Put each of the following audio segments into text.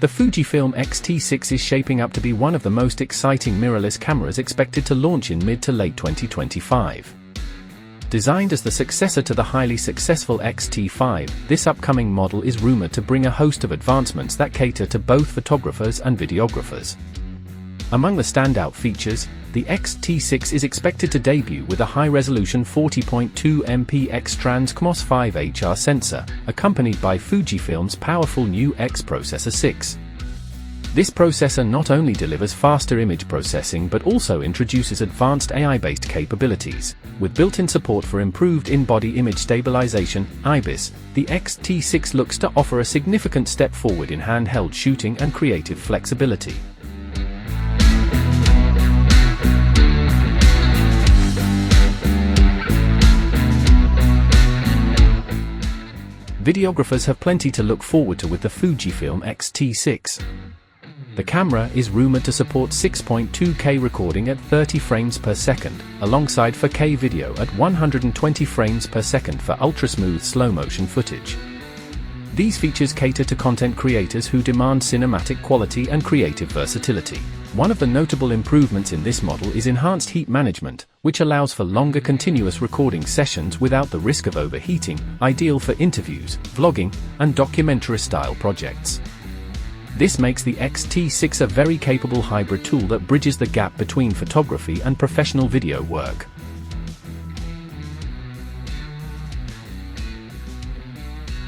The Fujifilm X-T6 is shaping up to be one of the most exciting mirrorless cameras expected to launch in mid to late 2025. Designed as the successor to the highly successful X-T5, this upcoming model is rumored to bring a host of advancements that cater to both photographers and videographers. Among the standout features, the X-T6 is expected to debut with a high-resolution 40.2 MP X-Trans CMOS 5HR sensor, accompanied by Fujifilm's powerful new X Processor 6. This processor not only delivers faster image processing but also introduces advanced AI-based capabilities. With built-in support for improved in-body image stabilization, IBIS, the X-T6 looks to offer a significant step forward in handheld shooting and creative flexibility. Videographers have plenty to look forward to with the Fujifilm X-T6. The camera is rumored to support 6.2K recording at 30 frames per second, alongside 4K video at 120 frames per second for ultra-smooth slow-motion footage. These features cater to content creators who demand cinematic quality and creative versatility. One of the notable improvements in this model is enhanced heat management, which allows for longer continuous recording sessions without the risk of overheating, ideal for interviews, vlogging, and documentary-style projects. This makes the X-T6 a very capable hybrid tool that bridges the gap between photography and professional video work.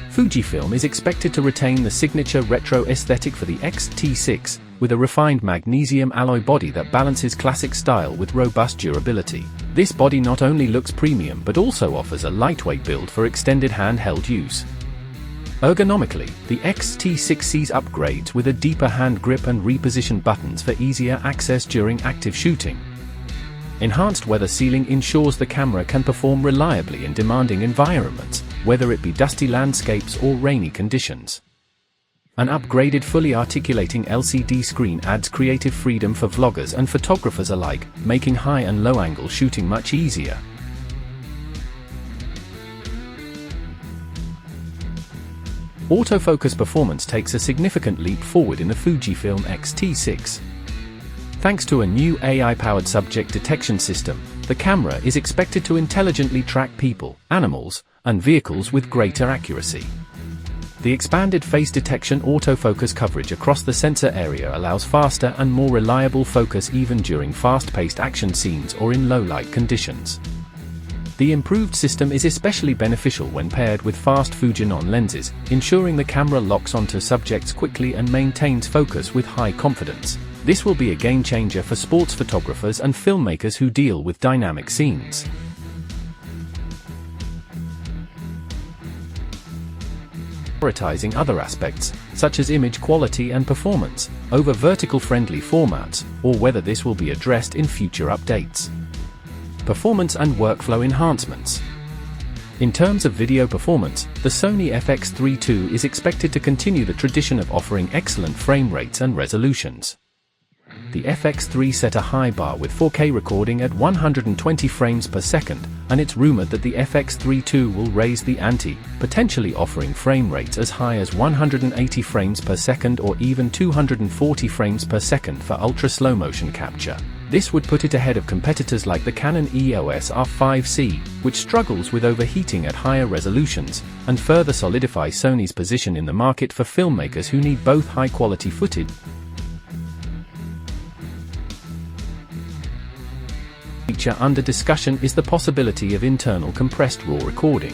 Fujifilm is expected to retain the signature retro aesthetic for the X-T6, with a refined magnesium alloy body that balances classic style with robust durability. This body not only looks premium but also offers a lightweight build for extended handheld use. Ergonomically, the X-T6 sees upgrades with a deeper hand grip and repositioned buttons for easier access during active shooting. Enhanced weather sealing ensures the camera can perform reliably in demanding environments, whether it be dusty landscapes or rainy conditions. An upgraded fully articulating LCD screen adds creative freedom for vloggers and photographers alike, making high and low-angle shooting much easier. Autofocus performance takes a significant leap forward in the Fujifilm X-T6. Thanks to a new AI-powered subject detection system, the camera is expected to intelligently track people, animals, and vehicles with greater accuracy. The expanded face detection autofocus coverage across the sensor area allows faster and more reliable focus even during fast-paced action scenes or in low-light conditions. The improved system is especially beneficial when paired with fast Fujinon lenses, ensuring the camera locks onto subjects quickly and maintains focus with high confidence. This will be a game-changer for sports photographers and filmmakers who deal with dynamic scenes. Prioritizing other aspects, such as image quality and performance, over vertical-friendly formats, or whether this will be addressed in future updates. Performance and workflow enhancements. In terms of video performance, the Sony FX32 is expected to continue the tradition of offering excellent frame rates and resolutions. The FX3 set a high bar with 4K recording at 120 frames per second, and it's rumored that the FX32 will raise the ante, potentially offering frame rates as high as 180 frames per second or even 240 frames per second for ultra slow motion capture. This would put it ahead of competitors like the Canon EOS R5C, which struggles with overheating at higher resolutions, and further solidify Sony's position in the market for filmmakers who need both high-quality footage. Feature under discussion is the possibility of internal compressed RAW recording.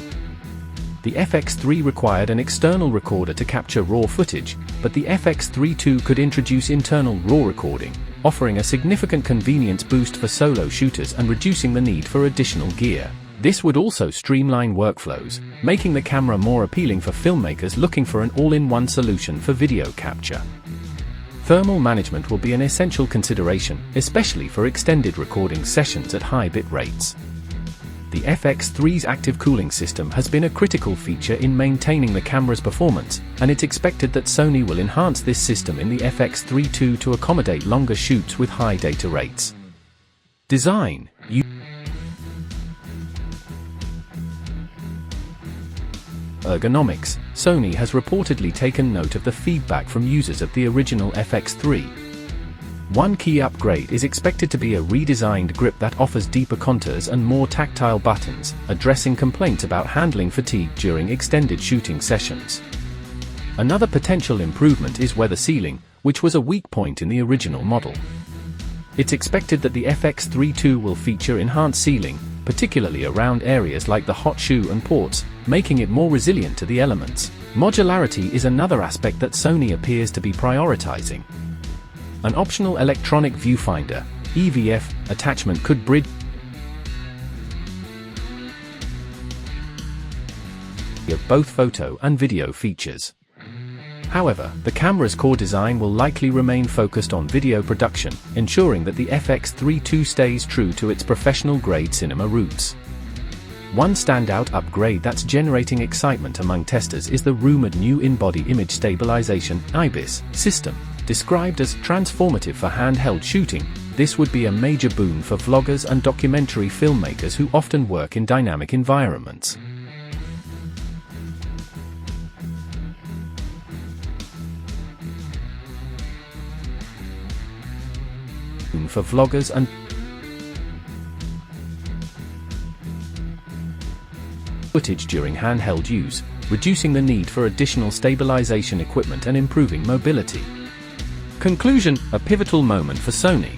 The FX3 required an external recorder to capture RAW footage, but the FX32 could introduce internal RAW recording, offering a significant convenience boost for solo shooters and reducing the need for additional gear. This would also streamline workflows, making the camera more appealing for filmmakers looking for an all-in-one solution for video capture. Thermal management will be an essential consideration, especially for extended recording sessions at high bit rates. The FX3's active cooling system has been a critical feature in maintaining the camera's performance, and it's expected that Sony will enhance this system in the FX32 to accommodate longer shoots with high data rates. Design. ergonomics, Sony has reportedly taken note of the feedback from users of the original FX3. One key upgrade is expected to be a redesigned grip that offers deeper contours and more tactile buttons, addressing complaints about handling fatigue during extended shooting sessions. Another potential improvement is weather sealing, which was a weak point in the original model. It's expected that the FX32 will feature enhanced sealing, particularly around areas like the hot shoe and ports, making it more resilient to the elements. Modularity is another aspect that Sony appears to be prioritizing. An optional electronic viewfinder, EVF, attachment could bridge of both photo and video features. However, the camera's core design will likely remain focused on video production, ensuring that the FX32 stays true to its professional-grade cinema roots. One standout upgrade that's generating excitement among testers is the rumored new in-body image stabilization (IBIS) system. Described as transformative for handheld shooting, this would be a major boon for vloggers and documentary filmmakers who often work in dynamic environments. For vloggers and footage during handheld use, reducing the need for additional stabilization equipment and improving mobility. Conclusion: a pivotal moment for Sony.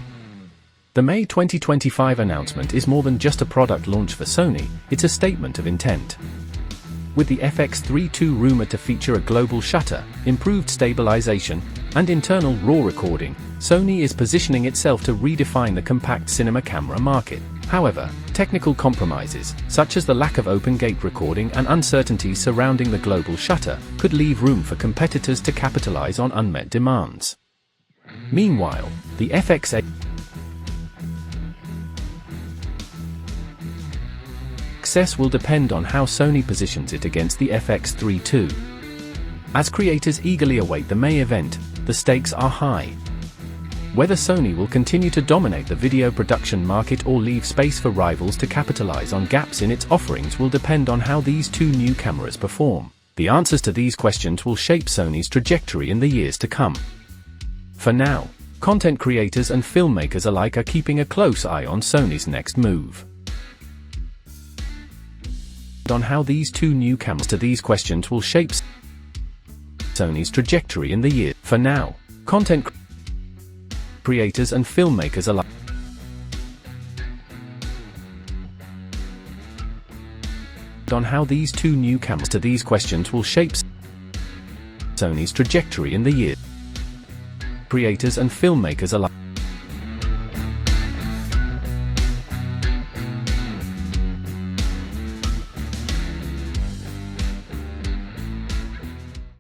The May 2025 announcement is more than just a product launch for Sony, it's a statement of intent. With the FX32 rumored to feature a global shutter, improved stabilization, and internal RAW recording, Sony is positioning itself to redefine the compact cinema camera market. However, technical compromises, such as the lack of open-gate recording and uncertainties surrounding the global shutter, could leave room for competitors to capitalize on unmet demands. Meanwhile, the FX success will depend on how Sony positions it against the FX32. As creators eagerly await the May event, the stakes are high. Whether Sony will continue to dominate the video production market or leave space for rivals to capitalize on gaps in its offerings will depend on how these two new cameras perform. The answers to these questions will shape Sony's trajectory in the years to come. For now, content creators and filmmakers alike are keeping a close eye on Sony's next move. On how these two new cameras to these questions will shape Sony's trajectory in the year. For now, content creators and filmmakers alike on how these two new cameras to these questions will shape Sony's trajectory in the year. Creators and filmmakers alike